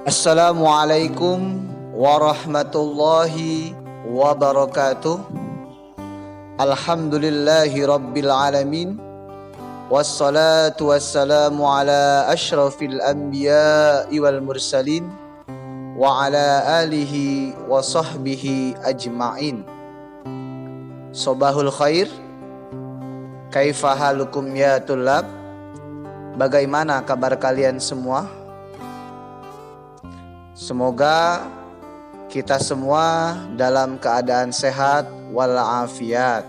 Assalamualaikum warahmatullahi wabarakatuh. Alhamdulillahi rabbil alamin. Wassalatu wassalamu ala ashrafil anbiya'i wal mursalin wa ala alihi wa sahbihi ajma'in. Sobahul khair. Kaifa halukum ya tulab? Bagaimana kabar kalian semua? Semoga kita semua dalam keadaan sehat walafiat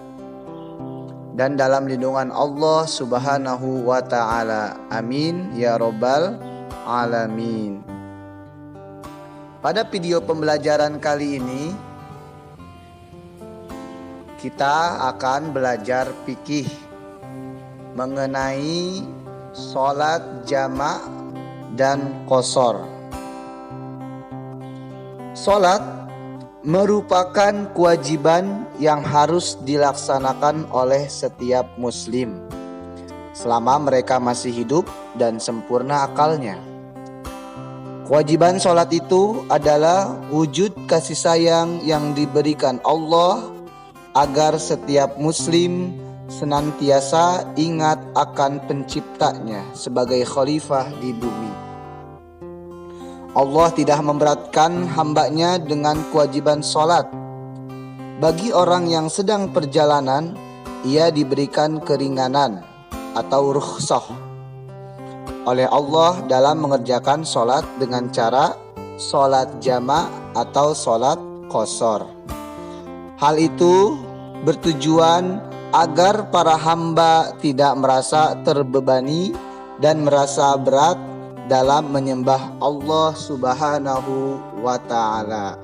dan dalam lindungan Allah Subhanahu wa ta'ala. Amin ya rabbal alamin. Pada video pembelajaran kali ini kita akan belajar fikih mengenai sholat jamak dan qashar. Sholat merupakan kewajiban yang harus dilaksanakan oleh setiap muslim selama mereka masih hidup dan sempurna akalnya. Kewajiban sholat itu adalah wujud kasih sayang yang diberikan Allah agar setiap muslim senantiasa ingat akan penciptanya sebagai khalifah di bumi. Allah tidak memberatkan hambanya dengan kewajiban sholat. Bagi orang yang sedang perjalanan, ia diberikan keringanan atau rukhsah oleh Allah dalam mengerjakan sholat dengan cara sholat jamak atau sholat qashar. Hal itu bertujuan agar para hamba tidak merasa terbebani dan merasa berat dalam menyembah Allah Subhanahu wa ta'ala.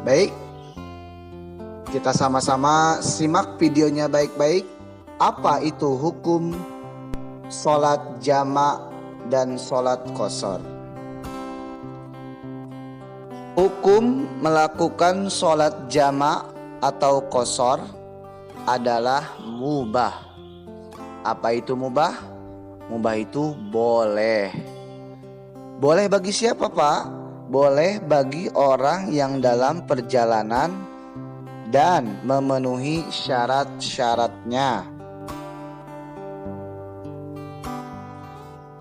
Baik, kita sama-sama simak videonya baik-baik. Apa itu hukum sholat jamak dan sholat qashar? Hukum melakukan sholat jamak atau qashar adalah mubah. Apa itu mubah? Mubah itu boleh. Boleh bagi siapa, Pak? Boleh bagi orang yang dalam perjalanan dan memenuhi syarat-syaratnya.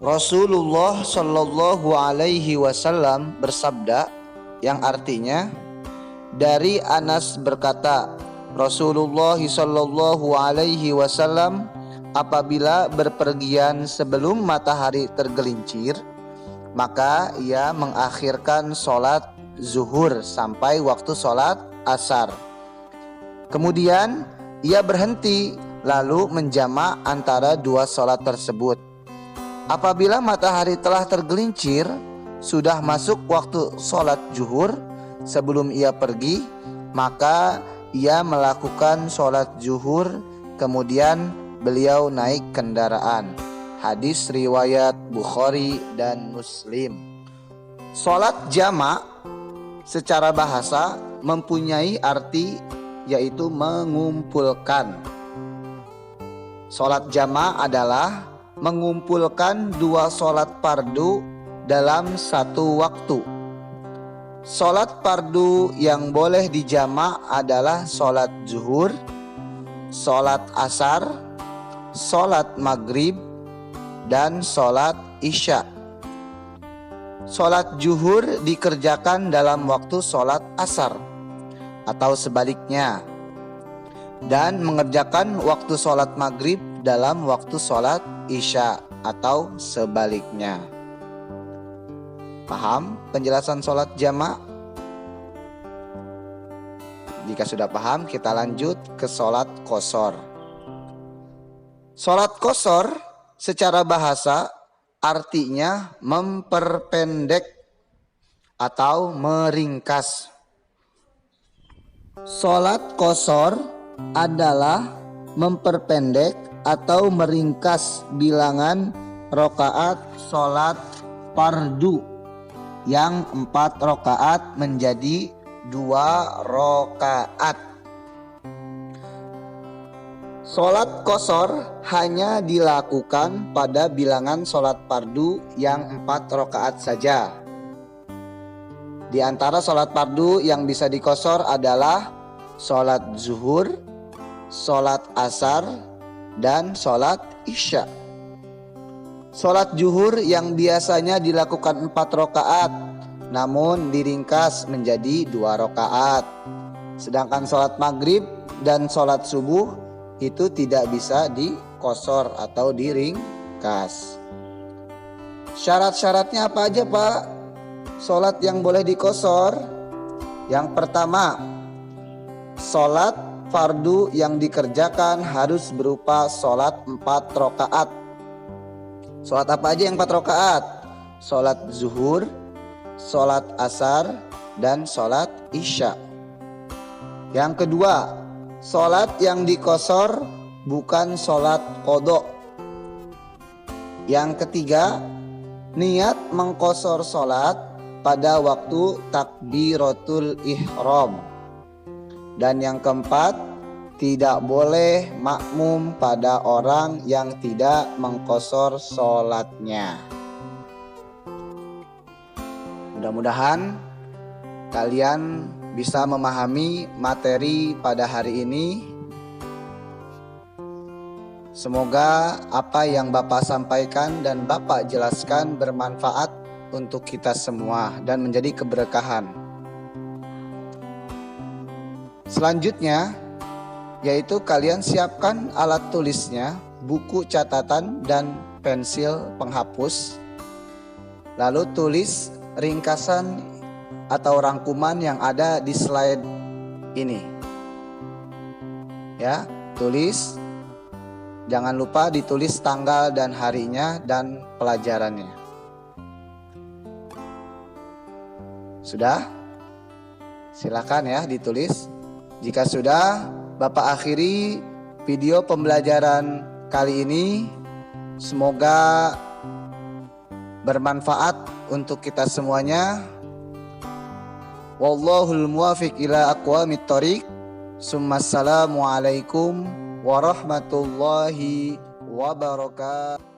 Rasulullah Shallallahu Alaihi Wasallam bersabda, yang artinya, dari Anas berkata, Rasulullah Shallallahu Alaihi Wasallam apabila berpergian sebelum matahari tergelincir, maka ia mengakhirkan sholat zuhur sampai waktu sholat asar. Kemudian ia berhenti lalu menjamak antara dua sholat tersebut. Apabila matahari telah tergelincir, sudah masuk waktu sholat zuhur sebelum ia pergi, maka ia melakukan sholat zuhur, kemudian beliau naik kendaraan. Hadis riwayat Bukhari dan Muslim. Sholat jamak secara bahasa mempunyai arti yaitu mengumpulkan. Sholat jamak adalah mengumpulkan dua sholat fardu dalam satu waktu. Sholat fardu yang boleh dijamak adalah sholat zuhur, sholat asar, sholat maghrib, dan sholat isya. Sholat zuhur dikerjakan dalam waktu sholat asar atau sebaliknya, dan mengerjakan waktu sholat maghrib dalam waktu sholat isya atau sebaliknya. Paham penjelasan sholat jamak? Jika sudah paham, kita lanjut ke sholat qashar. Sholat qashar secara bahasa artinya memperpendek atau meringkas. Sholat qashar adalah memperpendek atau meringkas bilangan rakaat sholat fardu yang 4 rakaat menjadi 2 rakaat. Sholat qashar hanya dilakukan pada bilangan sholat fardu yang 4 rakaat saja. Di antara sholat fardu yang bisa dikosor adalah sholat zuhur, sholat asar, dan sholat isya. Sholat zuhur yang biasanya dilakukan 4 rakaat, namun diringkas menjadi 2 rakaat. Sedangkan sholat maghrib dan sholat subuh itu tidak bisa dikosor atau diringkas. Syarat-syaratnya apa aja Pak? Sholat yang boleh dikosor. Yang pertama, sholat fardu yang dikerjakan harus berupa sholat 4 rakaat. Sholat apa aja yang 4 rakaat? Sholat zuhur, sholat asar, dan sholat isya. Yang kedua, sholat yang dikosor bukan sholat qodho. Yang ketiga, niat mengkosor sholat pada waktu takbiratul ihram. Dan yang keempat, tidak boleh makmum pada orang yang tidak mengkosor sholatnya. Mudah-mudahan kalian bisa memahami materi pada hari ini. Semoga apa yang Bapak sampaikan dan Bapak jelaskan bermanfaat untuk kita semua dan menjadi keberkahan. Selanjutnya, yaitu kalian siapkan alat tulisnya, buku catatan dan pensil penghapus. Lalu tulis ringkasan atau rangkuman yang ada di slide ini. Ya, tulis. Jangan lupa ditulis tanggal dan harinya dan pelajarannya. Sudah? Silakan ya ditulis. Jika sudah, Bapak akhiri video pembelajaran kali ini. Semoga bermanfaat untuk kita semuanya. Wallahul muwafiq ila aqwamit thoriq. Assalamualaikum warahmatullahi wabarakatuh.